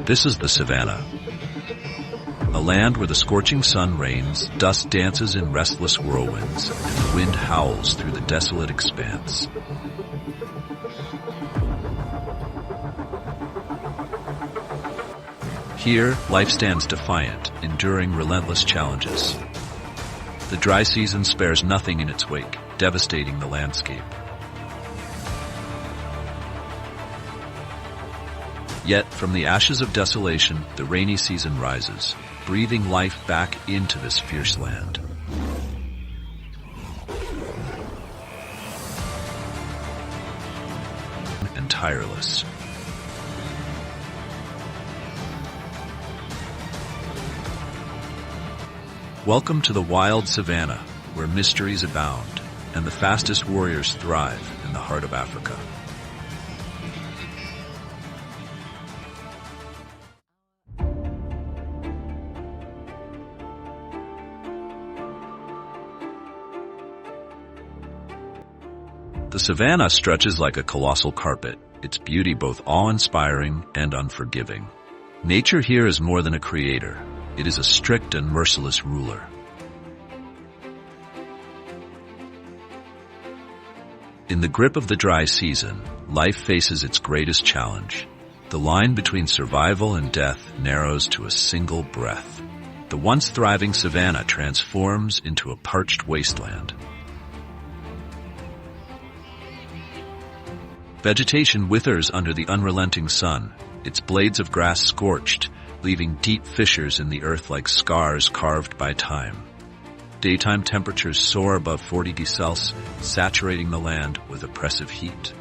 This is the savannah, a land where the scorching sun reigns, dust dances in restless whirlwinds, and the wind howls through the desolate expanse. Here, life stands defiant, enduring relentless challenges. The dry season spares nothing in its wake, devastating the landscape. Yet, from the ashes of desolation, the rainy season rises, breathing life back into this fierce land. And tireless. Welcome to the wild savannah, where mysteries abound, and the fastest warriors thrive in the heart of Africa. The savannah stretches like a colossal carpet, its beauty both awe-inspiring and unforgiving. Nature here is more than a creator. It is a strict and merciless ruler. In the grip of the dry season, life faces its greatest challenge. The line between survival and death narrows to a single breath. The once thriving savannah transforms into a parched wasteland. Vegetation withers under the unrelenting sun, its blades of grass scorched, leaving deep fissures in the earth like scars carved by time. Daytime temperatures soar above 40 degrees Celsius, saturating the land with oppressive heat.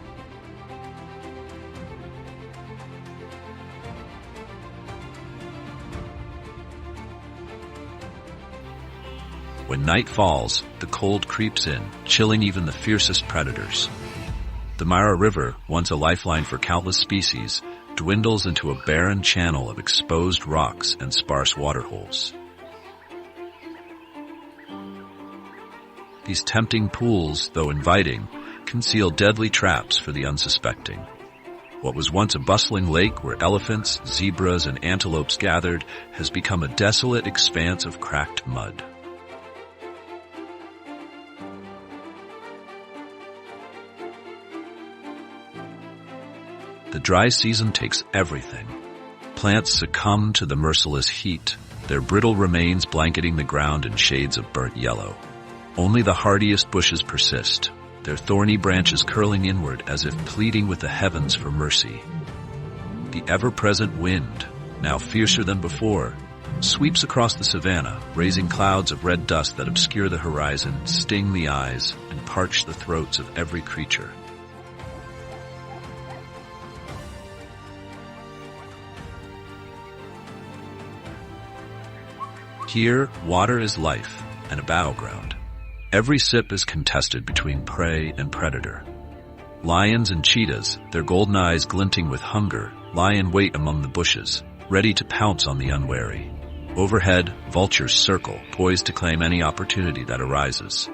When night falls, the cold creeps in, chilling even the fiercest predators. The Mara River, once a lifeline for countless species, dwindles into a barren channel of exposed rocks and sparse waterholes. These tempting pools, though inviting, conceal deadly traps for the unsuspecting. What was once a bustling lake where elephants, zebras, and antelopes gathered has become a desolate expanse of cracked mud. The dry season takes everything. Plants succumb to the merciless heat, their brittle remains blanketing the ground in shades of burnt yellow. Only the hardiest bushes persist, their thorny branches curling inward as if pleading with the heavens for mercy. The ever-present wind, now fiercer than before, sweeps across the savannah, raising clouds of red dust that obscure the horizon, sting the eyes, and parch the throats of every creature. Here, water is life and a battleground. Every sip is contested between prey and predator. Lions and cheetahs, their golden eyes glinting with hunger, lie in wait among the bushes, ready to pounce on the unwary. Overhead, vultures circle, poised to claim any opportunity that arises.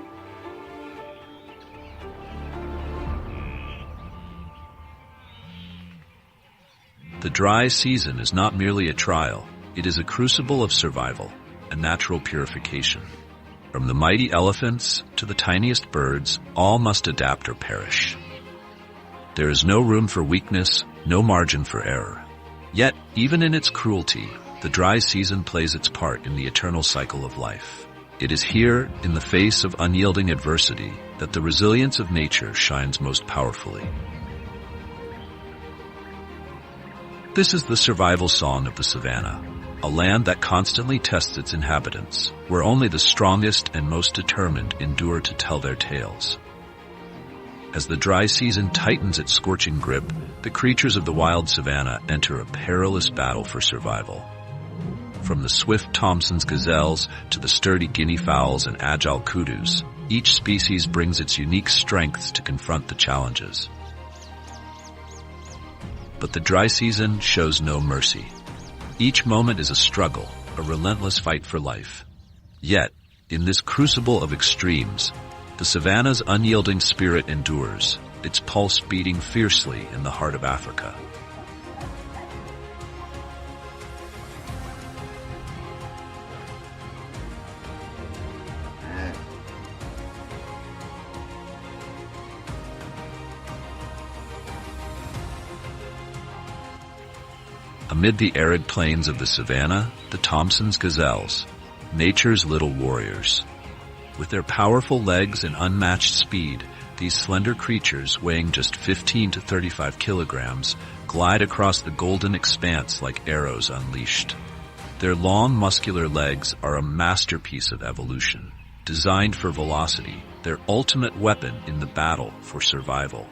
The dry season is not merely a trial, it is a crucible of survival, a natural purification. From the mighty elephants to the tiniest birds, all must adapt or perish. There is no room for weakness, no margin for error. Yet, even in its cruelty, the dry season plays its part in the eternal cycle of life. It is here, in the face of unyielding adversity, that the resilience of nature shines most powerfully. This is the survival song of the savannah. A land that constantly tests its inhabitants, where only the strongest and most determined endure to tell their tales. As the dry season tightens its scorching grip, the creatures of the wild savannah enter a perilous battle for survival. From the swift Thomson's gazelles to the sturdy guinea fowls and agile kudus, each species brings its unique strengths to confront the challenges. But the dry season shows no mercy. Each moment is a struggle, a relentless fight for life. Yet, in this crucible of extremes, the savannah's unyielding spirit endures, its pulse beating fiercely in the heart of Africa. Amid the arid plains of the savannah, the Thompson's gazelles, nature's little warriors. With their powerful legs and unmatched speed, these slender creatures, weighing just 15 to 35 kilograms, glide across the golden expanse like arrows unleashed. Their long, muscular legs are a masterpiece of evolution, designed for velocity, their ultimate weapon in the battle for survival.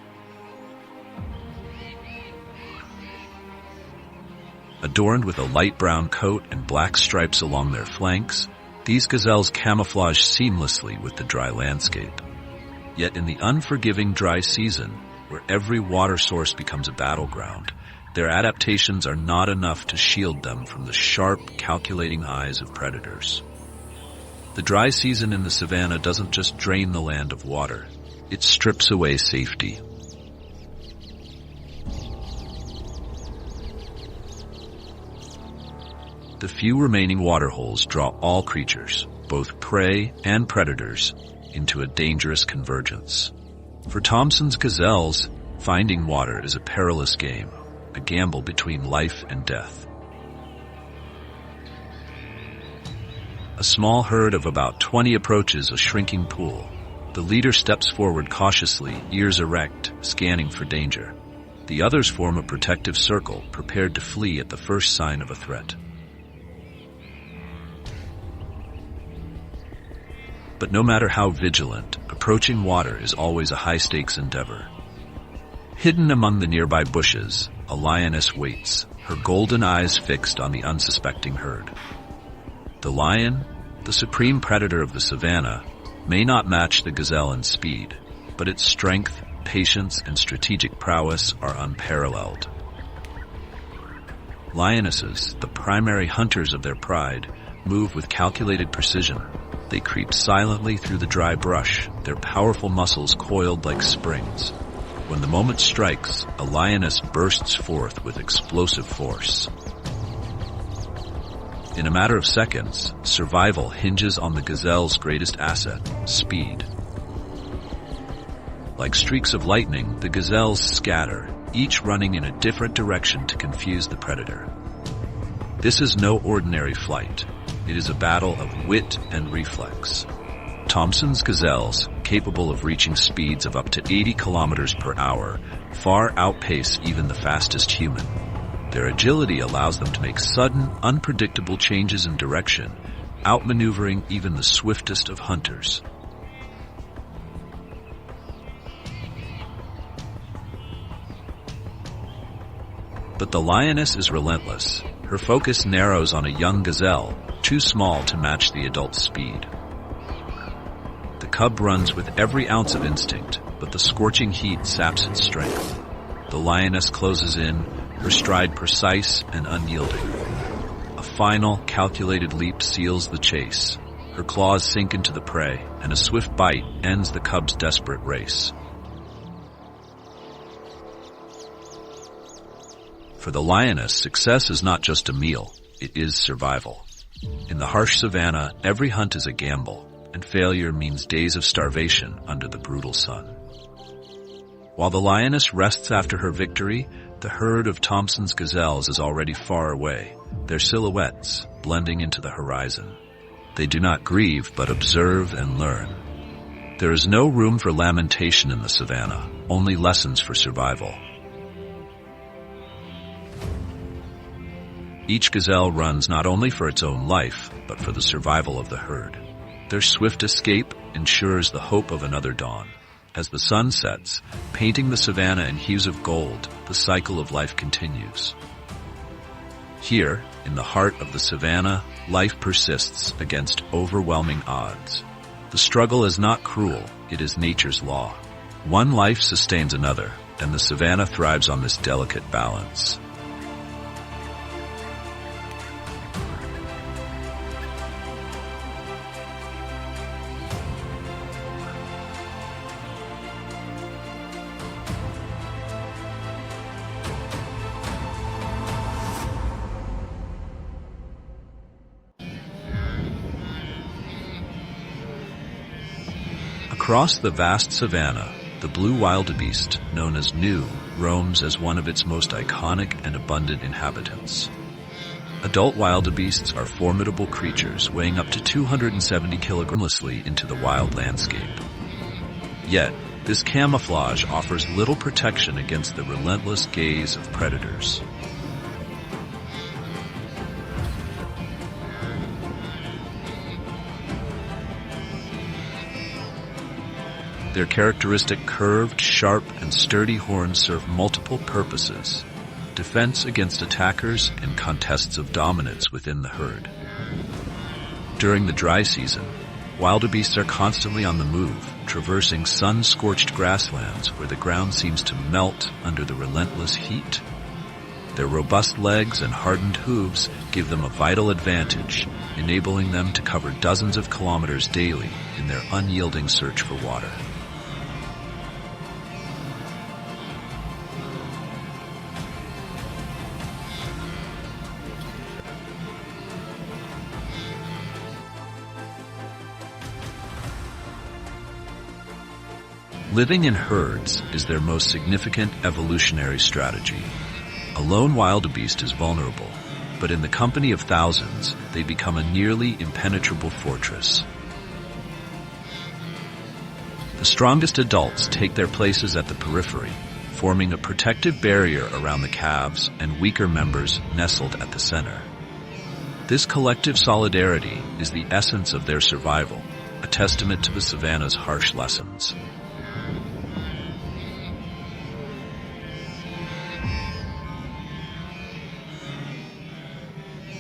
Adorned with a light brown coat and black stripes along their flanks, these gazelles camouflage seamlessly with the dry landscape. Yet in the unforgiving dry season, where every water source becomes a battleground, their adaptations are not enough to shield them from the sharp, calculating eyes of predators. The dry season in the savannah doesn't just drain the land of water, it strips away safety. The few remaining water holes draw all creatures, both prey and predators, into a dangerous convergence. For Thompson's gazelles, finding water is a perilous game, a gamble between life and death. A small herd of about 20 approaches a shrinking pool. The leader steps forward cautiously, ears erect, scanning for danger. The others form a protective circle, prepared to flee at the first sign of a threat. But no matter how vigilant, approaching water is always a high-stakes endeavor. Hidden among the nearby bushes, a lioness waits, her golden eyes fixed on the unsuspecting herd. The lion, the supreme predator of the savannah, may not match the gazelle in speed, but its strength, patience, and strategic prowess are unparalleled. Lionesses, the primary hunters of their pride, move with calculated precision. They creep silently through the dry brush, their powerful muscles coiled like springs. When the moment strikes, a lioness bursts forth with explosive force. In a matter of seconds, survival hinges on the gazelle's greatest asset, speed. Like streaks of lightning, the gazelles scatter, each running in a different direction to confuse the predator. This is no ordinary flight. It is a battle of wit and reflex. Thompson's gazelles, capable of reaching speeds of up to 80 kilometers per hour, far outpace even the fastest human. Their agility allows them to make sudden, unpredictable changes in direction, outmaneuvering even the swiftest of hunters. But the lioness is relentless. Her focus narrows on a young gazelle, too small to match the adult's speed. The cub runs with every ounce of instinct, but the scorching heat saps its strength. The lioness closes in, her stride precise and unyielding. A final, calculated leap seals the chase. Her claws sink into the prey, and a swift bite ends the cub's desperate race. For the lioness, success is not just a meal, it is survival. In the harsh savannah, every hunt is a gamble, and failure means days of starvation under the brutal sun. While the lioness rests after her victory, the herd of Thompson's gazelles is already far away, their silhouettes blending into the horizon. They do not grieve, but observe and learn. There is no room for lamentation in the savannah, only lessons for survival. Each gazelle runs not only for its own life, but for the survival of the herd. Their swift escape ensures the hope of another dawn. As the sun sets, painting the savannah in hues of gold, the cycle of life continues. Here, in the heart of the savannah, life persists against overwhelming odds. The struggle is not cruel, it is nature's law. One life sustains another, and the savannah thrives on this delicate balance. Across the vast savannah, the blue wildebeest, known as New, roams as one of its most iconic and abundant inhabitants. Adult wildebeests are formidable creatures weighing up to 270 kilograms into the wild landscape. Yet, this camouflage offers little protection against the relentless gaze of predators. Their characteristic curved, sharp, and sturdy horns serve multiple purposes: defense against attackers and contests of dominance within the herd. During the dry season, wildebeests are constantly on the move, traversing sun-scorched grasslands where the ground seems to melt under the relentless heat. Their robust legs and hardened hooves give them a vital advantage, enabling them to cover dozens of kilometers daily in their unyielding search for water. Living in herds is their most significant evolutionary strategy. A lone wildebeest is vulnerable, but in the company of thousands, they become a nearly impenetrable fortress. The strongest adults take their places at the periphery, forming a protective barrier around the calves and weaker members nestled at the center. This collective solidarity is the essence of their survival, a testament to the savannah's harsh lessons.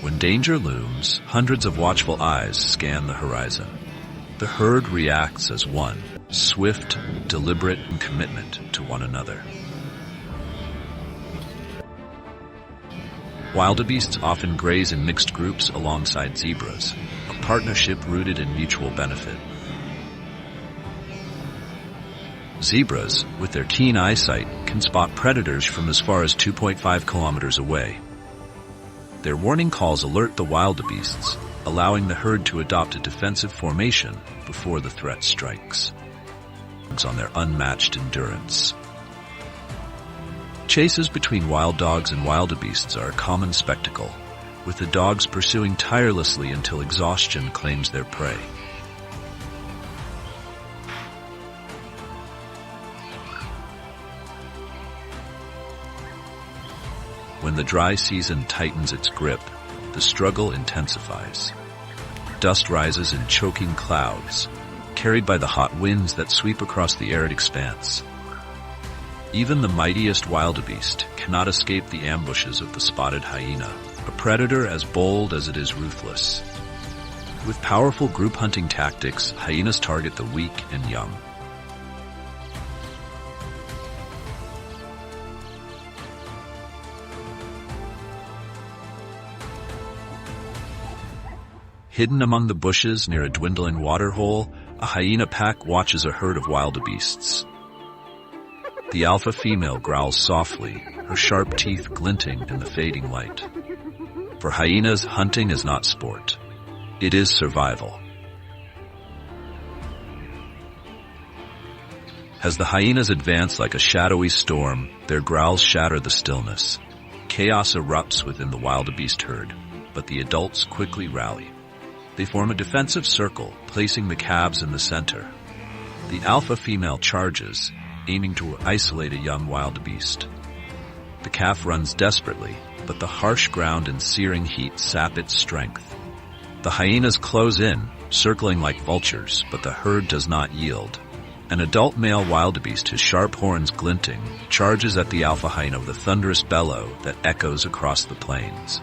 When danger looms, hundreds of watchful eyes scan the horizon. The herd reacts as one, swift, deliberate, and commitment to one another. Wildebeests often graze in mixed groups alongside zebras, a partnership rooted in mutual benefit. Zebras, with their keen eyesight, can spot predators from as far as 2.5 kilometers away. Their warning calls alert the wildebeests, allowing the herd to adopt a defensive formation before the threat strikes. On their unmatched endurance. Chases between wild dogs and wildebeests are a common spectacle, with the dogs pursuing tirelessly until exhaustion claims their prey. When the dry season tightens its grip, the struggle intensifies. Dust rises in choking clouds, carried by the hot winds that sweep across the arid expanse. Even the mightiest wildebeest cannot escape the ambushes of the spotted hyena, a predator as bold as it is ruthless. With powerful group hunting tactics, hyenas target the weak and young. Hidden among the bushes near a dwindling waterhole, a hyena pack watches a herd of wildebeests. The alpha female growls softly, her sharp teeth glinting in the fading light. For hyenas, hunting is not sport. It is survival. As the hyenas advance like a shadowy storm, their growls shatter the stillness. Chaos erupts within the wildebeest herd, but the adults quickly rally. They form a defensive circle, placing the calves in the center. The alpha female charges, aiming to isolate a young wildebeest. The calf runs desperately, but the harsh ground and searing heat sap its strength. The hyenas close in, circling like vultures, but the herd does not yield. An adult male wildebeest, his sharp horns glinting, charges at the alpha hyena with a thunderous bellow that echoes across the plains.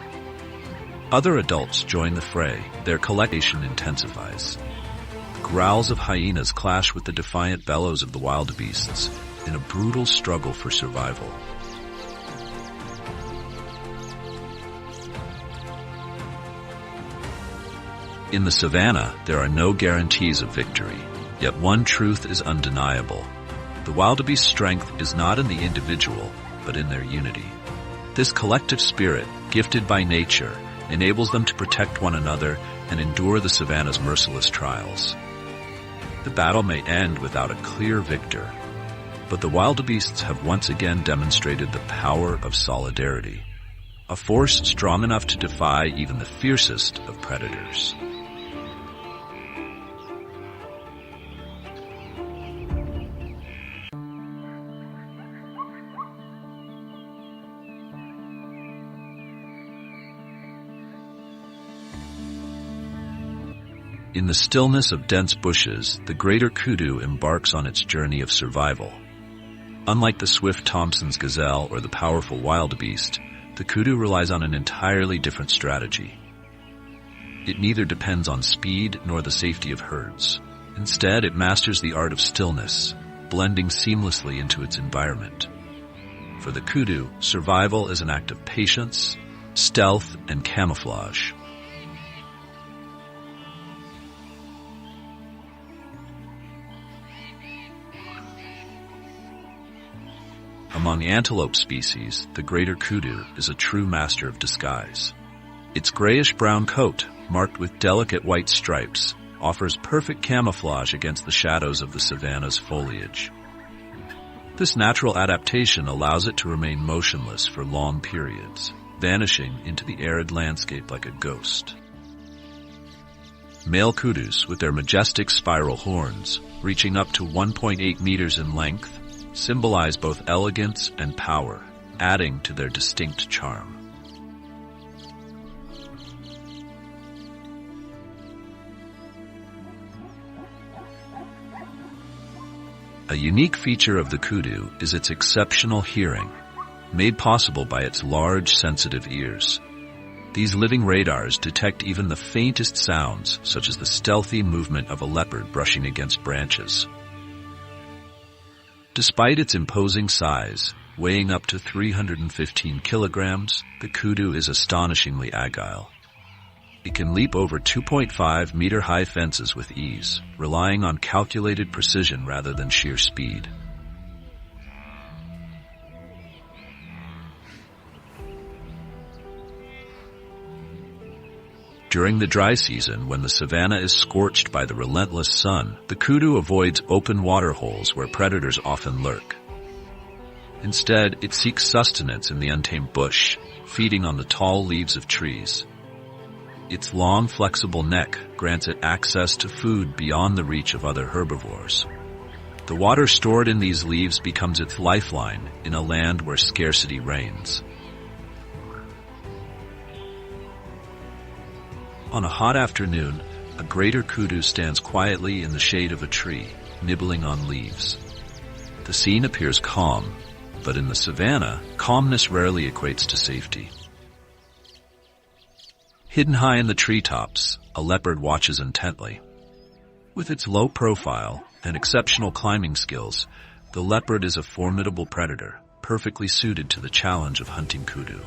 Other adults join the fray, their collection intensifies. The growls of hyenas clash with the defiant bellows of the wildebeests in a brutal struggle for survival. In the savannah, there are no guarantees of victory, yet one truth is undeniable. The wildebeest's strength is not in the individual, but in their unity. This collective spirit, gifted by nature, enables them to protect one another and endure the savannah's merciless trials. The battle may end without a clear victor, But the wildebeests have once again demonstrated the power of solidarity, a force strong enough to defy even the fiercest of predators. In the stillness of dense bushes, the greater kudu embarks on its journey of survival. Unlike the swift Thompson's gazelle or the powerful wildebeest, the kudu relies on an entirely different strategy. It neither depends on speed nor the safety of herds. Instead, it masters the art of stillness, blending seamlessly into its environment. For the kudu, survival is an act of patience, stealth, and camouflage. Among antelope species, the greater kudu is a true master of disguise. Its grayish-brown coat, marked with delicate white stripes, offers perfect camouflage against the shadows of the savanna's foliage. This natural adaptation allows it to remain motionless for long periods, vanishing into the arid landscape like a ghost. Male kudus, with their majestic spiral horns, reaching up to 1.8 meters in length, symbolize both elegance and power, adding to their distinct charm. A unique feature of the kudu is its exceptional hearing, made possible by its large, sensitive ears. These living radars detect even the faintest sounds, such as the stealthy movement of a leopard brushing against branches. Despite its imposing size, weighing up to 315 kilograms, the kudu is astonishingly agile. It can leap over 2.5-meter-high fences with ease, relying on calculated precision rather than sheer speed. During the dry season, when the savanna is scorched by the relentless sun, the kudu avoids open water holes where predators often lurk. Instead, it seeks sustenance in the untamed bush, feeding on the tall leaves of trees. Its long, flexible neck grants it access to food beyond the reach of other herbivores. The water stored in these leaves becomes its lifeline in a land where scarcity reigns. On a hot afternoon, a greater kudu stands quietly in the shade of a tree, nibbling on leaves. The scene appears calm, but in the savanna, calmness rarely equates to safety. Hidden high in the treetops, a leopard watches intently. With its low profile and exceptional climbing skills, the leopard is a formidable predator, perfectly suited to the challenge of hunting kudu.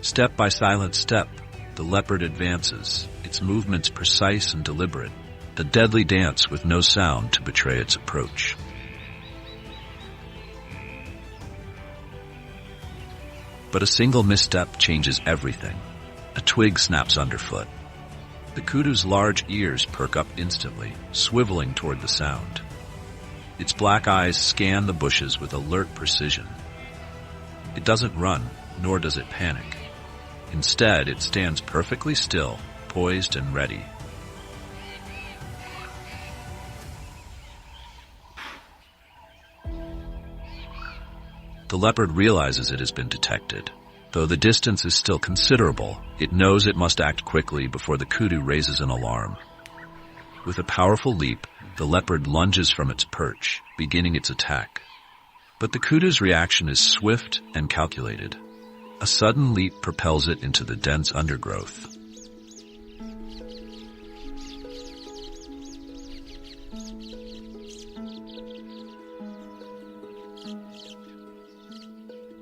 Step by silent step, the leopard advances, its movements precise and deliberate, a deadly dance with no sound to betray its approach. But a single misstep changes everything. A twig snaps underfoot. The kudu's large ears perk up instantly, swiveling toward the sound. Its black eyes scan the bushes with alert precision. It doesn't run, nor does it panic. Instead, it stands perfectly still, poised and ready. The leopard realizes it has been detected. Though the distance is still considerable, it knows it must act quickly before the kudu raises an alarm. With a powerful leap, the leopard lunges from its perch, beginning its attack. But the kudu's reaction is swift and calculated. A sudden leap propels it into the dense undergrowth.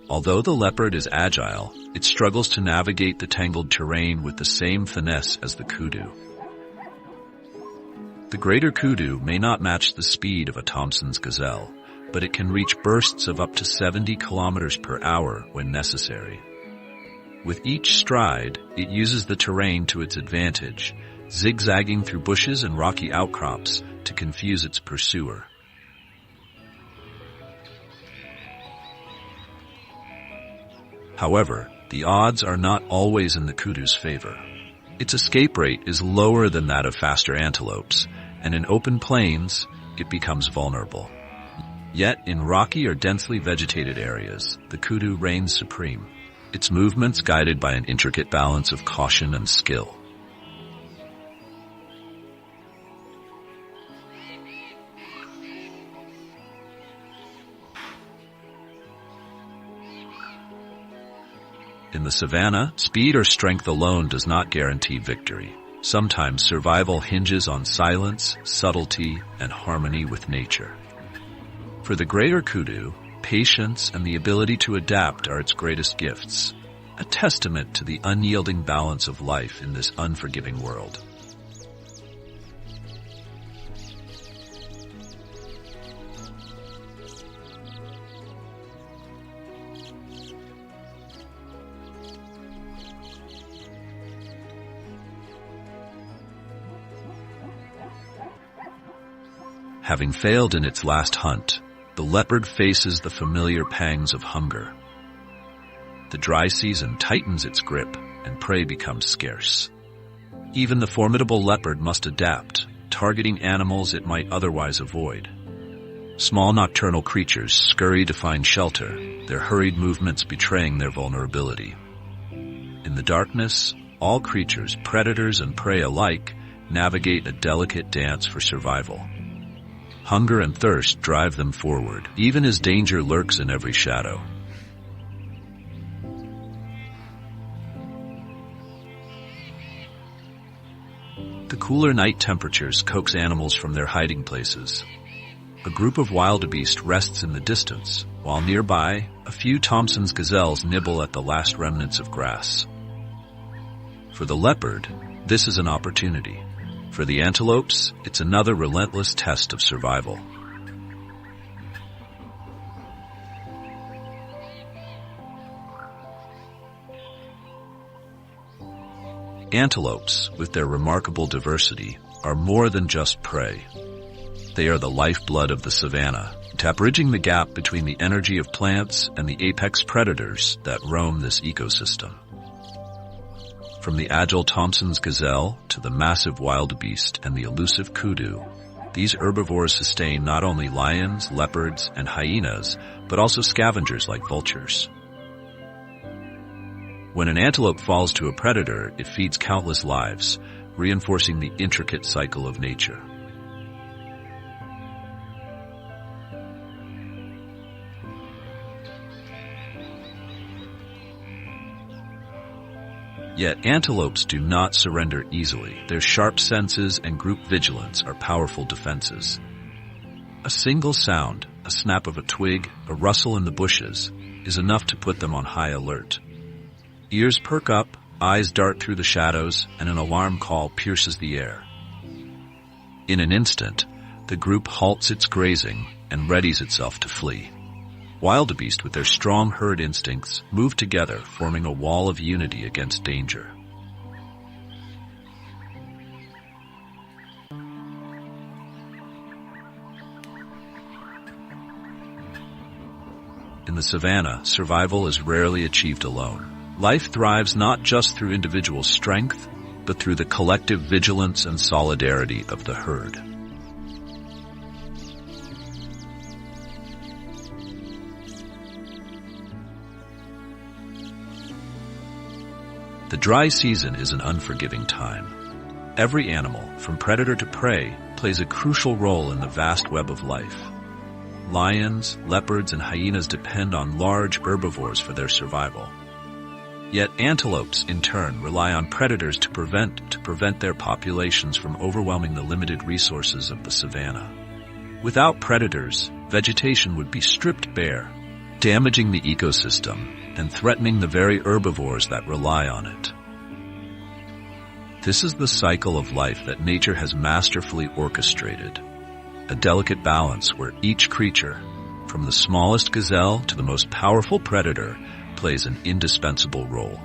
Although the leopard is agile, it struggles to navigate the tangled terrain with the same finesse as the kudu. The greater kudu may not match the speed of a Thompson's gazelle, but it can reach bursts of up to 70 kilometers per hour when necessary. With each stride, it uses the terrain to its advantage, zigzagging through bushes and rocky outcrops to confuse its pursuer. However, the odds are not always in the kudu's favor. Its escape rate is lower than that of faster antelopes, and in open plains, it becomes vulnerable. Yet, in rocky or densely vegetated areas, the kudu reigns supreme, its movements guided by an intricate balance of caution and skill. In the savannah, speed or strength alone does not guarantee victory. Sometimes survival hinges on silence, subtlety, and harmony with nature. For the greater kudu, patience and the ability to adapt are its greatest gifts, a testament to the unyielding balance of life in this unforgiving world. Having failed in its last hunt, the leopard faces the familiar pangs of hunger. The dry season tightens its grip, and prey becomes scarce. Even the formidable leopard must adapt, targeting animals it might otherwise avoid. Small nocturnal creatures scurry to find shelter, their hurried movements betraying their vulnerability. In the darkness, all creatures, predators and prey alike, navigate a delicate dance for survival. Hunger and thirst drive them forward, even as danger lurks in every shadow. The cooler night temperatures coax animals from their hiding places. A group of wildebeests rests in the distance, while nearby, a few Thompson's gazelles nibble at the last remnants of grass. For the leopard, this is an opportunity. For the antelopes, it's another relentless test of survival. Antelopes, with their remarkable diversity, are more than just prey. They are the lifeblood of the savannah, bridging the gap between the energy of plants and the apex predators that roam this ecosystem. From the agile Thompson's gazelle to the massive wildebeest and the elusive kudu, these herbivores sustain not only lions, leopards, and hyenas, but also scavengers like vultures. When an antelope falls to a predator, it feeds countless lives, reinforcing the intricate cycle of nature. Yet antelopes do not surrender easily. Their sharp senses and group vigilance are powerful defenses. A single sound, a snap of a twig, a rustle in the bushes, is enough to put them on high alert. Ears perk up, eyes dart through the shadows, and an alarm call pierces the air. In an instant, the group halts its grazing and readies itself to flee. Wildebeest, with their strong herd instincts, move together, forming a wall of unity against danger. In the savannah, survival is rarely achieved alone. Life thrives not just through individual strength, but through the collective vigilance and solidarity of the herd. The dry season is an unforgiving time. Every animal, from predator to prey, plays a crucial role in the vast web of life. Lions, leopards, and hyenas depend on large herbivores for their survival. Yet antelopes, in turn, rely on predators to prevent their populations from overwhelming the limited resources of the savannah. Without predators, vegetation would be stripped bare, damaging the ecosystem and threatening the very herbivores that rely on it. This is the cycle of life that nature has masterfully orchestrated, a delicate balance where each creature, from the smallest gazelle to the most powerful predator, plays an indispensable role.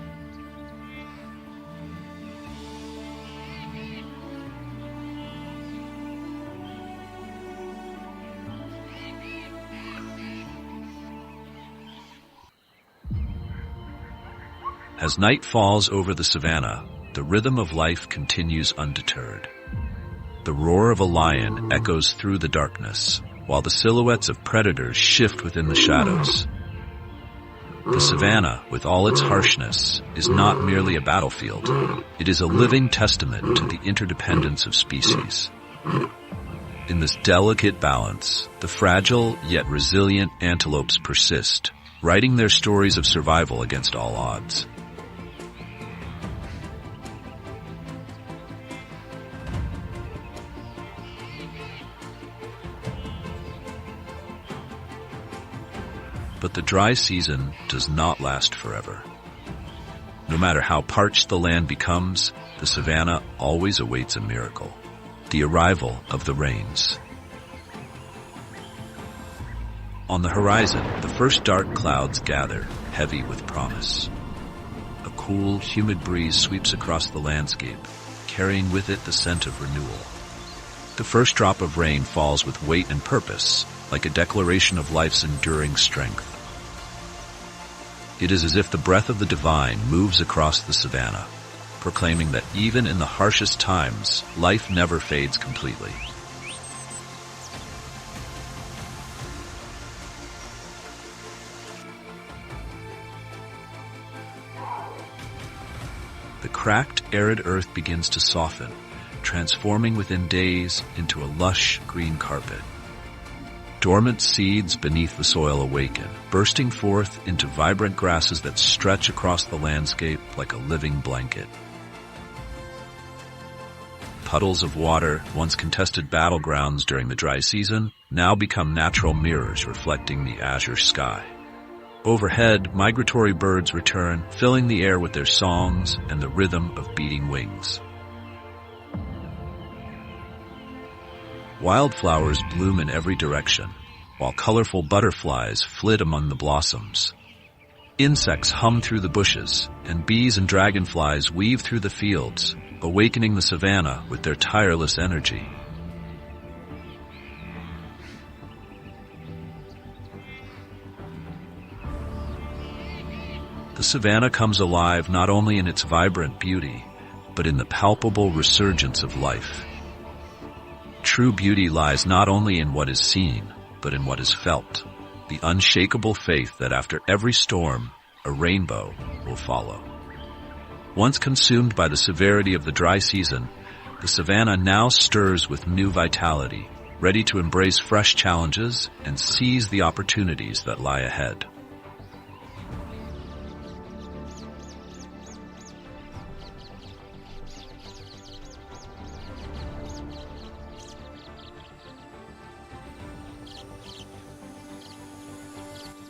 As night falls over the savanna, the rhythm of life continues undeterred. The roar of a lion echoes through the darkness, while the silhouettes of predators shift within the shadows. The savanna, with all its harshness, is not merely a battlefield. It is a living testament to the interdependence of species. In this delicate balance, the fragile yet resilient antelopes persist, writing their stories of survival against all odds. But the dry season does not last forever. No matter how parched the land becomes, the savanna always awaits a miracle: the arrival of the rains. On the horizon, the first dark clouds gather, heavy with promise. A cool, humid breeze sweeps across the landscape, carrying with it the scent of renewal. The first drop of rain falls with weight and purpose, like a declaration of life's enduring strength. It is as if the breath of the divine moves across the savanna, proclaiming that even in the harshest times, life never fades completely. The cracked, arid earth begins to soften, transforming within days into a lush green carpet. Dormant seeds beneath the soil awaken, bursting forth into vibrant grasses that stretch across the landscape like a living blanket. Puddles of water, once contested battlegrounds during the dry season, now become natural mirrors reflecting the azure sky. Overhead, migratory birds return, filling the air with their songs and the rhythm of beating wings. Wildflowers bloom in every direction, while colorful butterflies flit among the blossoms. Insects hum through the bushes, and bees and dragonflies weave through the fields, awakening the savanna with their tireless energy. The savanna comes alive not only in its vibrant beauty, but in the palpable resurgence of life. True beauty lies not only in what is seen, but in what is felt, the unshakable faith that after every storm, a rainbow will follow. Once consumed by the severity of the dry season, the savanna now stirs with new vitality, ready to embrace fresh challenges and seize the opportunities that lie ahead.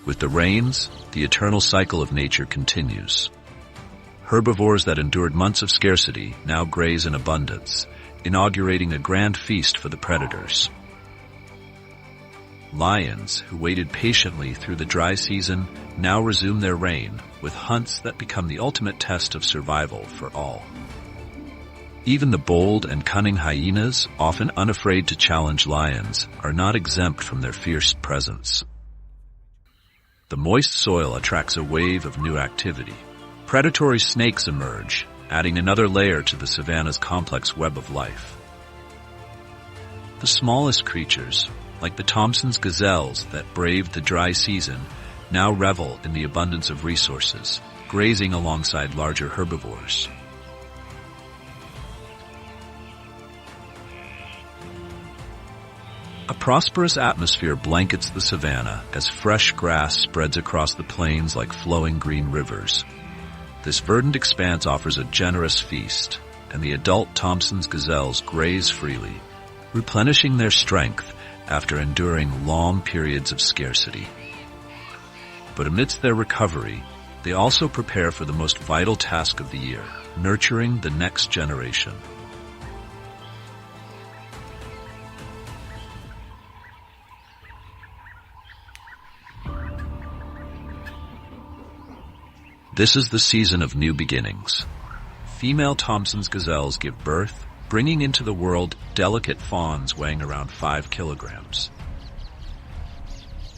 With the rains, the eternal cycle of nature continues. Herbivores that endured months of scarcity now graze in abundance, inaugurating a grand feast for the predators. Lions, who waited patiently through the dry season, now resume their reign, with hunts that become the ultimate test of survival for all. Even the bold and cunning hyenas, often unafraid to challenge lions, are not exempt from their fierce presence. The moist soil attracts a wave of new activity. Predatory snakes emerge, adding another layer to the savanna's complex web of life. The smallest creatures, like the Thompson's gazelles that braved the dry season, now revel in the abundance of resources, grazing alongside larger herbivores. A prosperous atmosphere blankets the savanna as fresh grass spreads across the plains like flowing green rivers. This verdant expanse offers a generous feast, and the adult Thompson's gazelles graze freely, replenishing their strength after enduring long periods of scarcity. But amidst their recovery, they also prepare for the most vital task of the year, nurturing the next generation. This is the season of new beginnings. Female Thompson's gazelles give birth, bringing into the world delicate fawns weighing around 5 kilograms.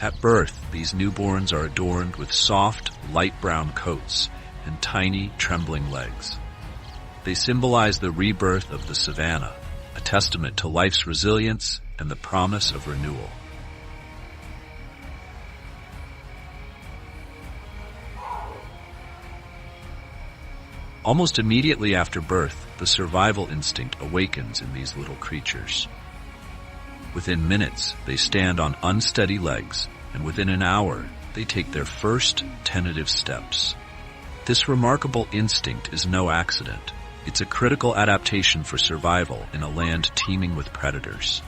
At birth, these newborns are adorned with soft, light brown coats, and tiny, trembling legs. They symbolize the rebirth of the savannah, a testament to life's resilience and the promise of renewal. Almost immediately after birth, the survival instinct awakens in these little creatures. Within minutes, they stand on unsteady legs, and within an hour, they take their first tentative steps. This remarkable instinct is no accident. It's a critical adaptation for survival in a land teeming with predators.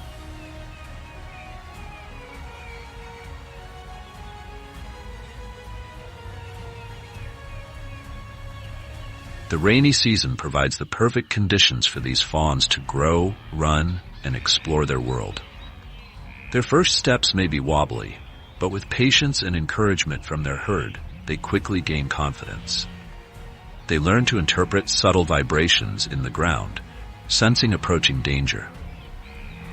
The rainy season provides the perfect conditions for these fawns to grow, run, and explore their world. Their first steps may be wobbly, but with patience and encouragement from their herd, they quickly gain confidence. They learn to interpret subtle vibrations in the ground, sensing approaching danger.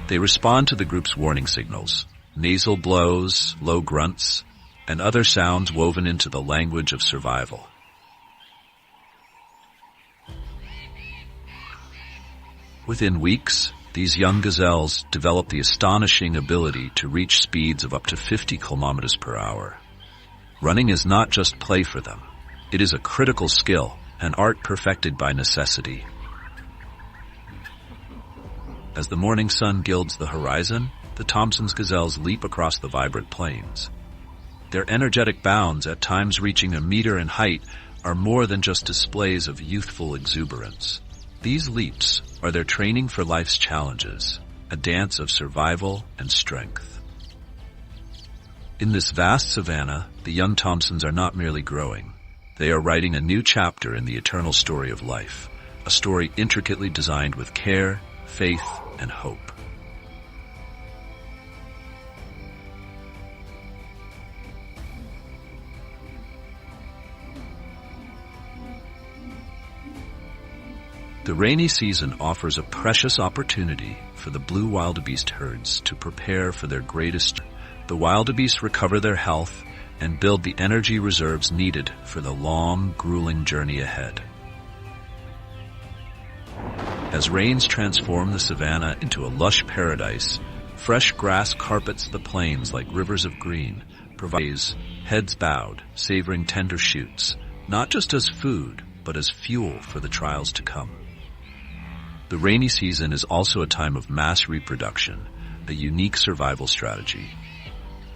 They respond to the group's warning signals, nasal blows, low grunts, and other sounds woven into the language of survival. Within weeks, these young gazelles develop the astonishing ability to reach speeds of up to 50 kilometers per hour. Running is not just play for them. It is a critical skill, an art perfected by necessity. As the morning sun gilds the horizon, the Thompson's gazelles leap across the vibrant plains. Their energetic bounds, at times reaching a meter in height, are more than just displays of youthful exuberance. These leaps are their training for life's challenges, a dance of survival and strength. In this vast savanna, the young Thompsons are not merely growing. They are writing a new chapter in the eternal story of life, a story intricately designed with care, faith, and hope. The rainy season offers a precious opportunity for the blue wildebeest herds to prepare for their greatest. The wildebeest recover their health and build the energy reserves needed for the long, grueling journey ahead. As rains transform the savanna into a lush paradise, fresh grass carpets the plains like rivers of green, provides heads bowed, savoring tender shoots, not just as food, but as fuel for the trials to come. The rainy season is also a time of mass reproduction, a unique survival strategy.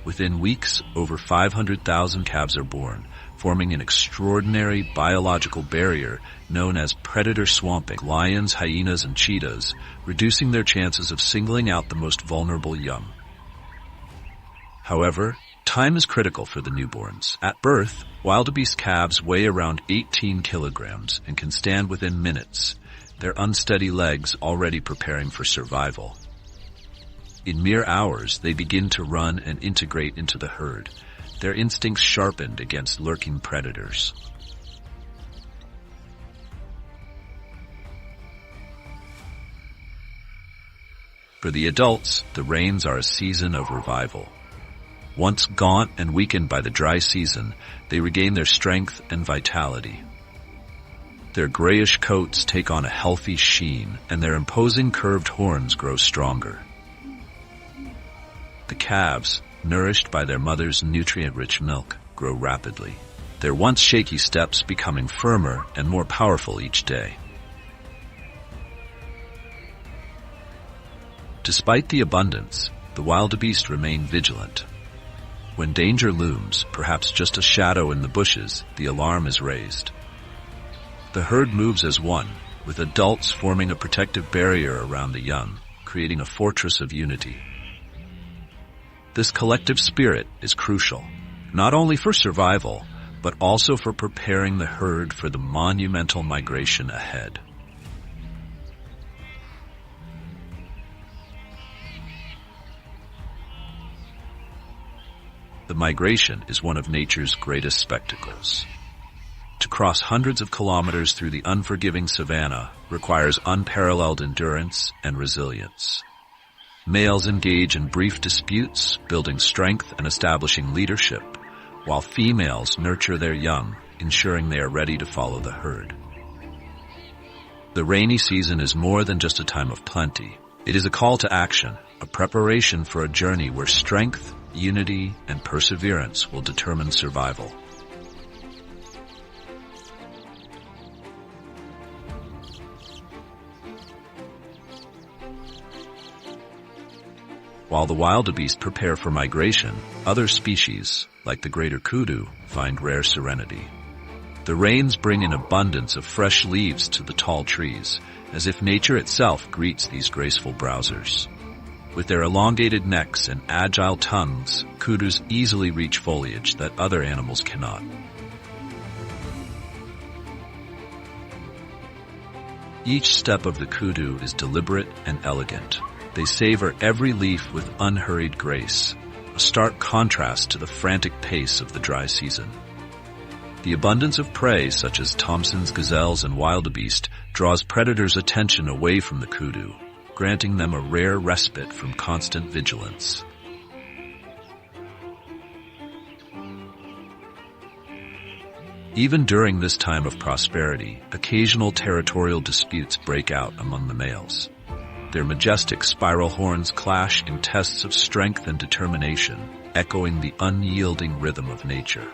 Within weeks, over 500,000 calves are born, forming an extraordinary biological barrier known as predator swamping, lions, hyenas, and cheetahs, reducing their chances of singling out the most vulnerable young. However, time is critical for the newborns. At birth, wildebeest calves weigh around 18 kilograms and can stand within minutes, their unsteady legs already preparing for survival. In mere hours, they begin to run and integrate into the herd, their instincts sharpened against lurking predators. For the adults, the rains are a season of revival. Once gaunt and weakened by the dry season, they regain their strength and vitality. Their grayish coats take on a healthy sheen, and their imposing curved horns grow stronger. The calves, nourished by their mother's nutrient-rich milk, grow rapidly, their once shaky steps becoming firmer and more powerful each day. Despite the abundance, the wildebeest remain vigilant. When danger looms, perhaps just a shadow in the bushes, the alarm is raised. The herd moves as one, with adults forming a protective barrier around the young, creating a fortress of unity. This collective spirit is crucial, not only for survival, but also for preparing the herd for the monumental migration ahead. The migration is one of nature's greatest spectacles. To cross hundreds of kilometers through the unforgiving savanna requires unparalleled endurance and resilience. Males engage in brief disputes, building strength and establishing leadership, while females nurture their young, ensuring they are ready to follow the herd. The rainy season is more than just a time of plenty. It is a call to action, a preparation for a journey where strength, unity, and perseverance will determine survival. While the wildebeest prepare for migration, other species, like the greater kudu, find rare serenity. The rains bring an abundance of fresh leaves to the tall trees, as if nature itself greets these graceful browsers. With their elongated necks and agile tongues, kudus easily reach foliage that other animals cannot. Each step of the kudu is deliberate and elegant. They savor every leaf with unhurried grace, a stark contrast to the frantic pace of the dry season. The abundance of prey, such as Thompson's gazelles and wildebeest, draws predators' attention away from the kudu, granting them a rare respite from constant vigilance. Even during this time of prosperity, occasional territorial disputes break out among the males. Their majestic spiral horns clash in tests of strength and determination, echoing the unyielding rhythm of nature.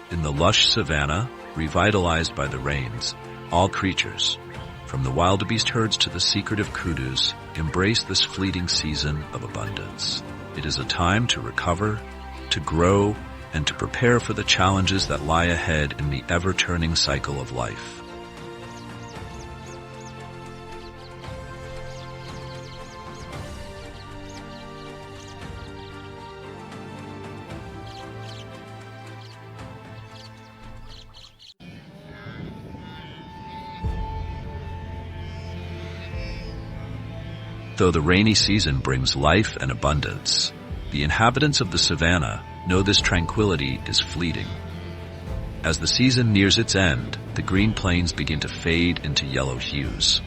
In the lush savanna, revitalized by the rains, all creatures, from the wildebeest herds to the secretive kudus, embrace this fleeting season of abundance. It is a time to recover, to grow, and to prepare for the challenges that lie ahead in the ever-turning cycle of life. Though the rainy season brings life and abundance, the inhabitants of the savanna know this tranquility is fleeting. As the season nears its end, the green plains begin to fade into yellow hues.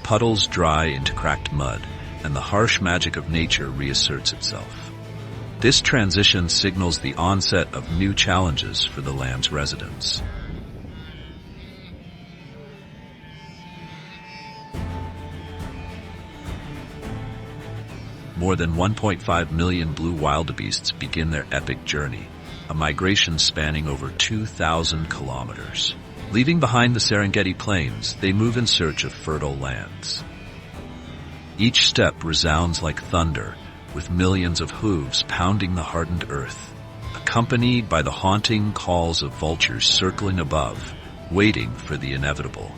Puddles dry into cracked mud, and the harsh magic of nature reasserts itself. This transition signals the onset of new challenges for the land's residents. More than 1.5 million blue wildebeests begin their epic journey, a migration spanning over 2,000 kilometers. Leaving behind the Serengeti plains, they move in search of fertile lands. Each step resounds like thunder, with millions of hooves pounding the hardened earth, accompanied by the haunting calls of vultures circling above, waiting for the inevitable.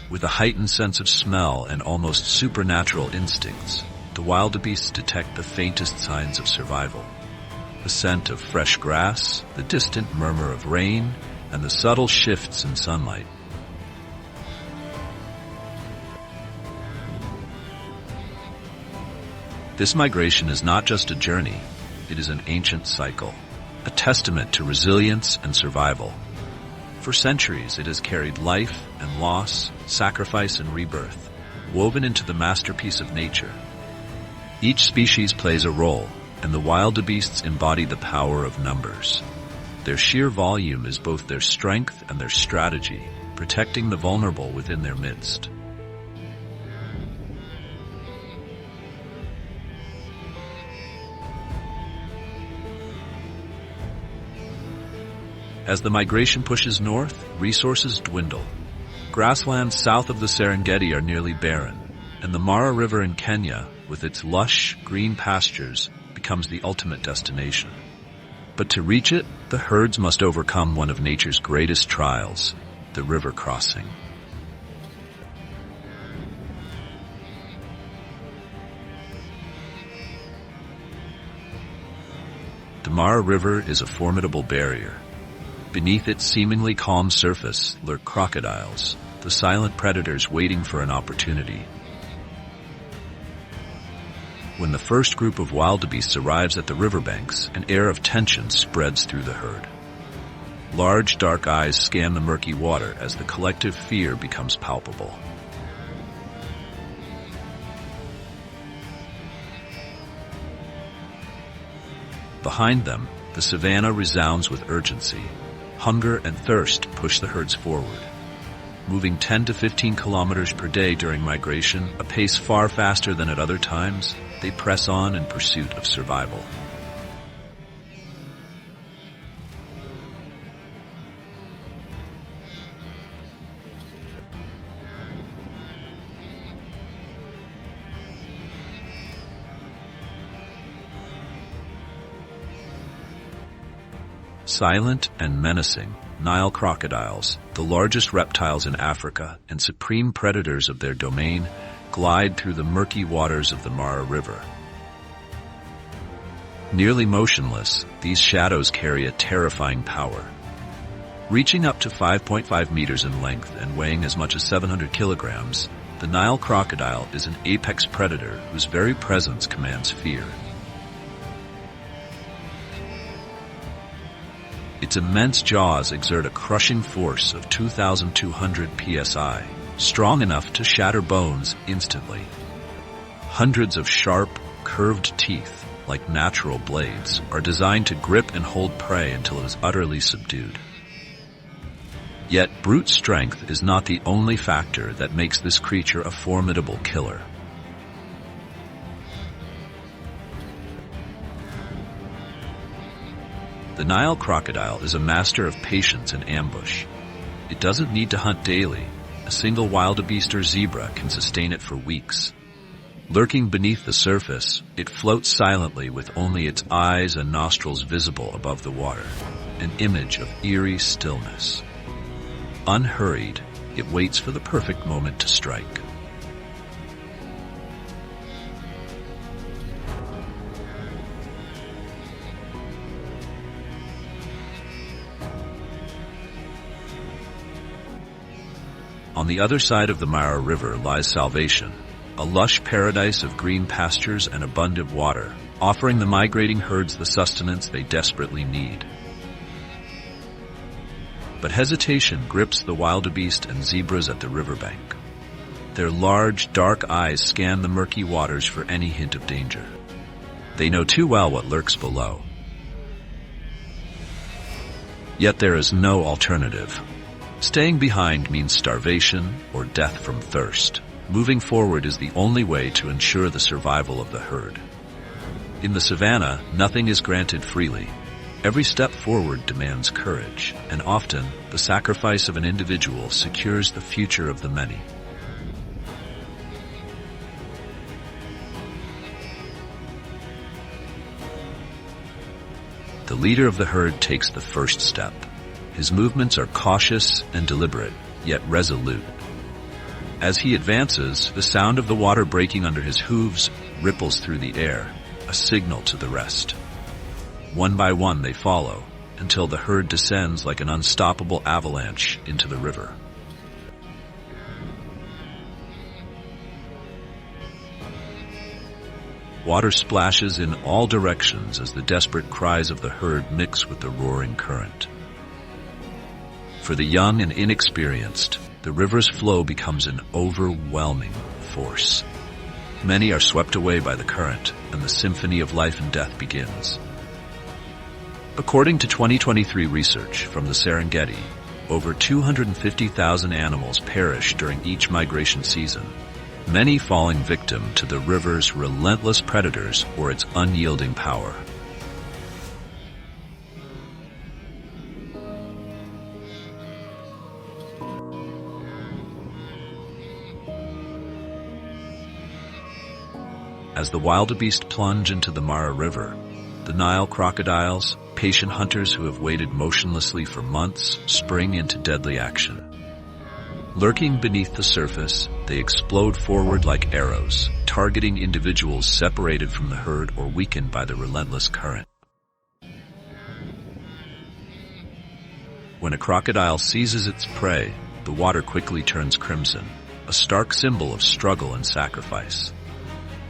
With a heightened sense of smell and almost supernatural instincts, the wildebeests detect the faintest signs of survival. The scent of fresh grass, the distant murmur of rain, and the subtle shifts in sunlight. This migration is not just a journey, it is an ancient cycle, a testament to resilience and survival. For centuries, it has carried life and loss, sacrifice and rebirth, woven into the masterpiece of nature. Each species plays a role, and the wildebeests embody the power of numbers. Their sheer volume is both their strength and their strategy, protecting the vulnerable within their midst. As the migration pushes north, resources dwindle. Grasslands south of the Serengeti are nearly barren, and the Mara River in Kenya, with its lush, green pastures, becomes the ultimate destination. But to reach it, the herds must overcome one of nature's greatest trials, the river crossing. The Mara River is a formidable barrier. Beneath its seemingly calm surface lurk crocodiles, the silent predators waiting for an opportunity. When the first group of wildebeests arrives at the riverbanks, an air of tension spreads through the herd. Large, dark eyes scan the murky water as the collective fear becomes palpable. Behind them, the savannah resounds with urgency. Hunger and thirst push the herds forward. Moving 10 to 15 kilometers per day during migration, a pace far faster than at other times, they press on in pursuit of survival. Silent and menacing, Nile crocodiles, the largest reptiles in Africa and supreme predators of their domain, glide through the murky waters of the Mara River. Nearly motionless, these shadows carry a terrifying power. Reaching up to 5.5 meters in length and weighing as much as 700 kilograms, the Nile crocodile is an apex predator whose very presence commands fear. Its immense jaws exert a crushing force of 2,200 psi, strong enough to shatter bones instantly. Hundreds of sharp, curved teeth, like natural blades, are designed to grip and hold prey until it is utterly subdued. Yet brute strength is not the only factor that makes this creature a formidable killer. The Nile crocodile is a master of patience and ambush. It doesn't need to hunt daily. A single wildebeest or zebra can sustain it for weeks. Lurking beneath the surface, it floats silently with only its eyes and nostrils visible above the water, an image of eerie stillness. Unhurried, it waits for the perfect moment to strike. On the other side of the Mara River lies Salvation, a lush paradise of green pastures and abundant water, offering the migrating herds the sustenance they desperately need. But hesitation grips the wildebeest and zebras at the riverbank. Their large, dark eyes scan the murky waters for any hint of danger. They know too well what lurks below. Yet there is no alternative. Staying behind means starvation or death from thirst. Moving forward is the only way to ensure the survival of the herd. In the savannah, nothing is granted freely. Every step forward demands courage, and often the sacrifice of an individual secures the future of the many. The leader of the herd takes the first step. His movements are cautious and deliberate, yet resolute. As he advances, the sound of the water breaking under his hooves ripples through the air, a signal to the rest. One by one they follow, until the herd descends like an unstoppable avalanche into the river. Water splashes in all directions as the desperate cries of the herd mix with the roaring current. For the young and inexperienced, the river's flow becomes an overwhelming force. Many are swept away by the current, and the symphony of life and death begins. According to 2023 research from the Serengeti, over 250,000 animals perish during each migration season, many falling victim to the river's relentless predators or its unyielding power. As the wildebeest plunge into the Mara River, the Nile crocodiles, patient hunters who have waited motionlessly for months, spring into deadly action. Lurking beneath the surface, they explode forward like arrows, targeting individuals separated from the herd or weakened by the relentless current. When a crocodile seizes its prey, the water quickly turns crimson, a stark symbol of struggle and sacrifice.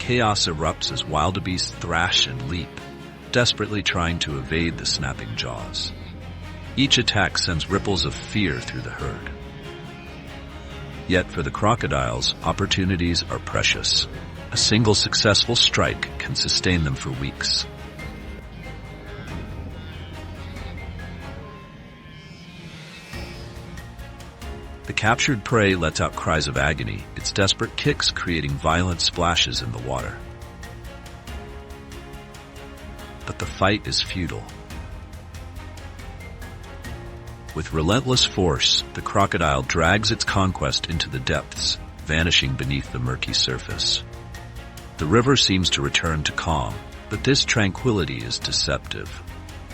chaos erupts as wildebeests thrash and leap, desperately trying to evade the snapping jaws. Each attack sends ripples of fear through the herd. Yet for the crocodiles, opportunities are precious. A single successful strike can sustain them for weeks. The captured prey lets out cries of agony, its desperate kicks creating violent splashes in the water. But the fight is futile. With relentless force, the crocodile drags its conquest into the depths, vanishing beneath the murky surface. The river seems to return to calm, but this tranquility is deceptive.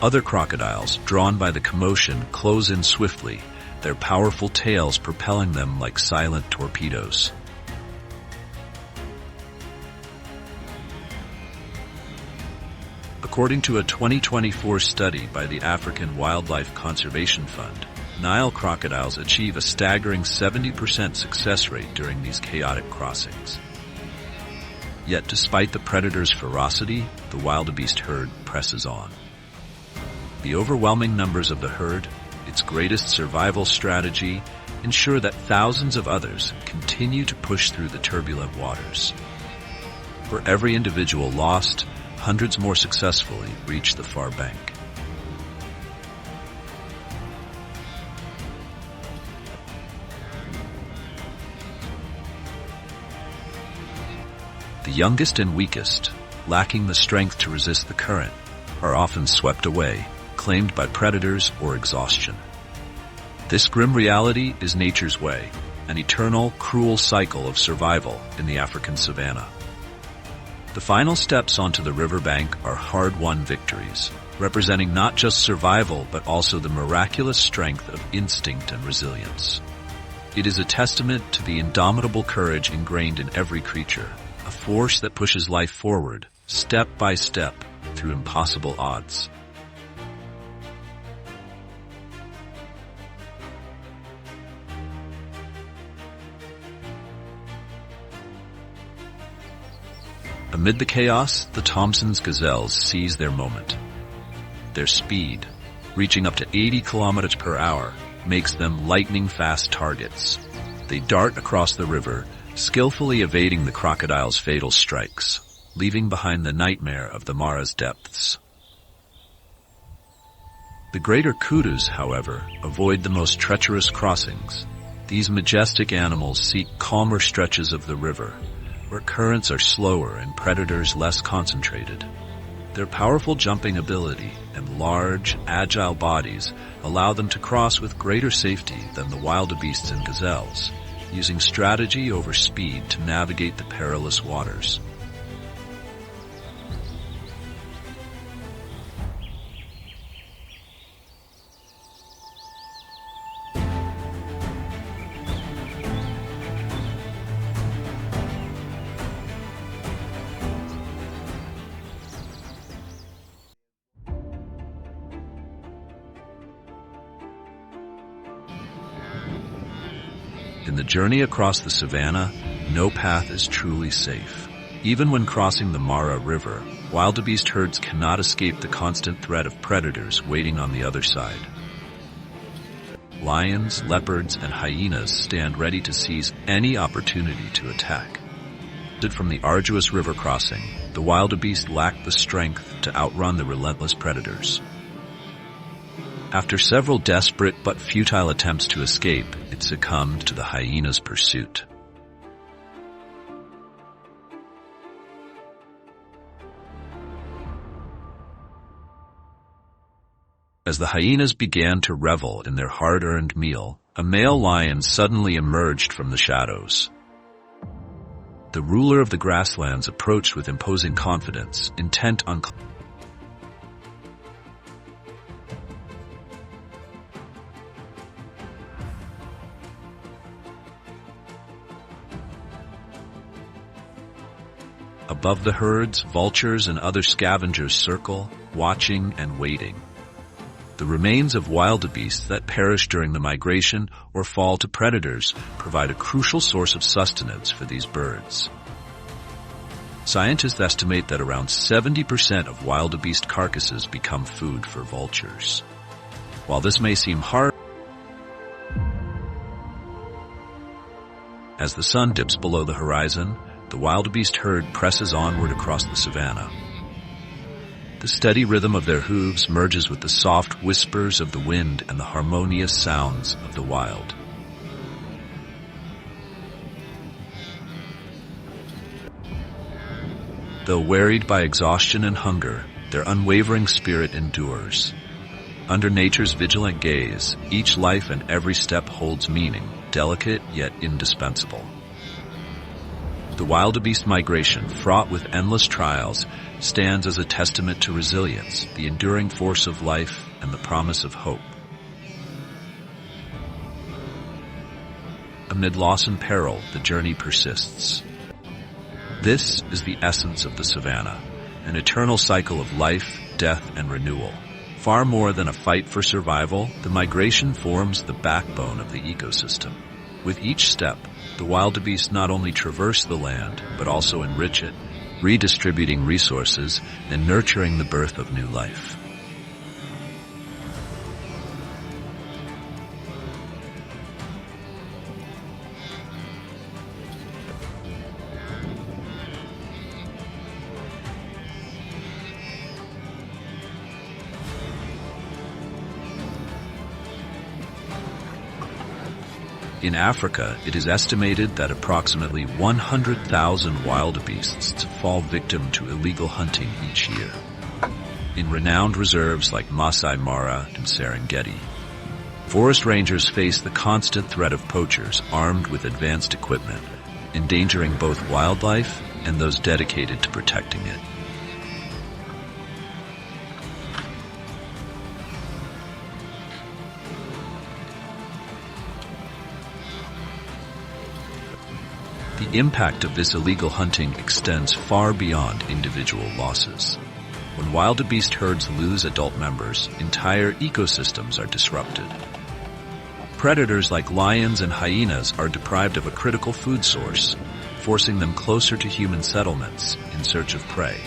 Other crocodiles, drawn by the commotion, close in swiftly, their powerful tails propelling them like silent torpedoes. According to a 2024 study by the African Wildlife Conservation Fund, Nile crocodiles achieve a staggering 70% success rate during these chaotic crossings. Yet despite the predator's ferocity, the wildebeest herd presses on. The overwhelming numbers of the herd, its greatest survival strategy, ensure that thousands of others continue to push through the turbulent waters. For every individual lost, hundreds more successfully reach the far bank. The youngest and weakest, lacking the strength to resist the current, are often swept away, claimed by predators or exhaustion. This grim reality is nature's way, an eternal, cruel cycle of survival in the African savanna. The final steps onto the riverbank are hard-won victories, representing not just survival but also the miraculous strength of instinct and resilience. It is a testament to the indomitable courage ingrained in every creature, a force that pushes life forward, step by step, through impossible odds. Amid the chaos, the Thompson's gazelles seize their moment. Their speed, reaching up to 80 kilometers per hour, makes them lightning-fast targets. They dart across the river, skillfully evading the crocodile's fatal strikes, leaving behind the nightmare of the Mara's depths. The greater kudus, however, avoid the most treacherous crossings. These majestic animals seek calmer stretches of the river, where currents are slower and predators less concentrated. Their powerful jumping ability and large, agile bodies allow them to cross with greater safety than the wildebeests and gazelles, using strategy over speed to navigate the perilous waters. In the journey across the savanna, no path is truly safe. Even when crossing the Mara River, wildebeest herds cannot escape the constant threat of predators waiting on the other side. Lions, leopards, and hyenas stand ready to seize any opportunity to attack. From the arduous river crossing, the wildebeest lack the strength to outrun the relentless predators. After several desperate but futile attempts to escape, it succumbed to the hyena's pursuit. As the hyenas began to revel in their hard-earned meal, a male lion suddenly emerged from the shadows. The ruler of the grasslands approached with imposing confidence, intent on Above the herds, vultures and other scavengers circle, watching and waiting. The remains of wildebeests that perish during the migration or fall to predators provide a crucial source of sustenance for these birds. Scientists estimate that around 70% of wildebeest carcasses become food for vultures. While this may seem hard, as the sun dips below the horizon, the wildebeest herd presses onward across the savannah. The steady rhythm of their hooves merges with the soft whispers of the wind and the harmonious sounds of the wild. Though wearied by exhaustion and hunger, their unwavering spirit endures. Under nature's vigilant gaze, each life and every step holds meaning, delicate yet indispensable. The wildebeest migration, fraught with endless trials, stands as a testament to resilience, the enduring force of life, and the promise of hope. Amid loss and peril, the journey persists. This is the essence of the savannah, an eternal cycle of life, death, and renewal. Far more than a fight for survival, the migration forms the backbone of the ecosystem. With each step, the wildebeest not only traverse the land, but also enrich it, redistributing resources and nurturing the birth of new life. In Africa, it is estimated that approximately 100,000 wildebeests fall victim to illegal hunting each year. In renowned reserves like Masai Mara and Serengeti, forest rangers face the constant threat of poachers armed with advanced equipment, endangering both wildlife and those dedicated to protecting it. The impact of this illegal hunting extends far beyond individual losses. When wildebeest herds lose adult members, entire ecosystems are disrupted. Predators like lions and hyenas are deprived of a critical food source, forcing them closer to human settlements in search of prey.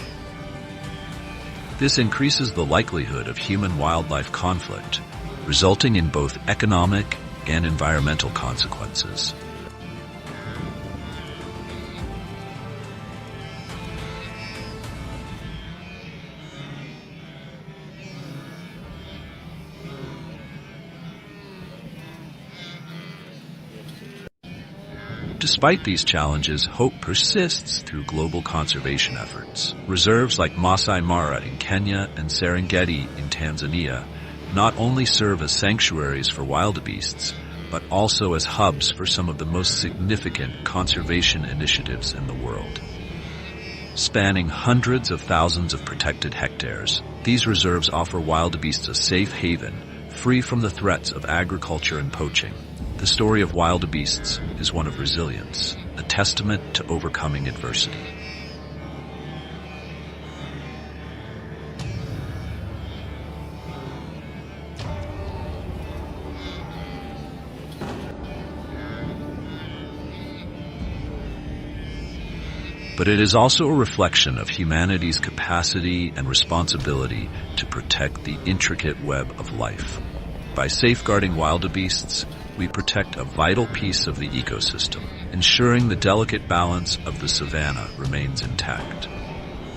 This increases the likelihood of human-wildlife conflict, resulting in both economic and environmental consequences. Despite these challenges, hope persists through global conservation efforts. Reserves like Masai Mara in Kenya and Serengeti in Tanzania not only serve as sanctuaries for wildebeests, but also as hubs for some of the most significant conservation initiatives in the world. Spanning hundreds of thousands of protected hectares, these reserves offer wildebeests a safe haven, free from the threats of agriculture and poaching. The story of wildebeests is one of resilience, a testament to overcoming adversity. But it is also a reflection of humanity's capacity and responsibility to protect the intricate web of life. By safeguarding wildebeests, we protect a vital piece of the ecosystem, ensuring the delicate balance of the savannah remains intact.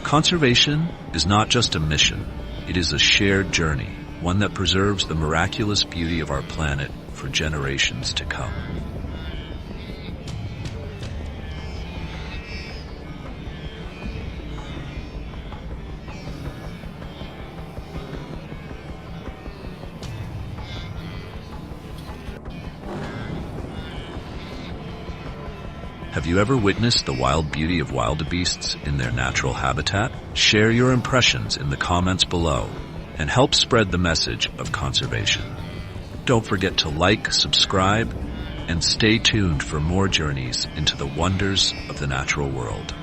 Conservation is not just a mission, it is a shared journey, one that preserves the miraculous beauty of our planet for generations to come. Have you ever witnessed the wild beauty of wildebeests in their natural habitat? Share your impressions in the comments below and help spread the message of conservation. Don't forget to like, subscribe, and stay tuned for more journeys into the wonders of the natural world.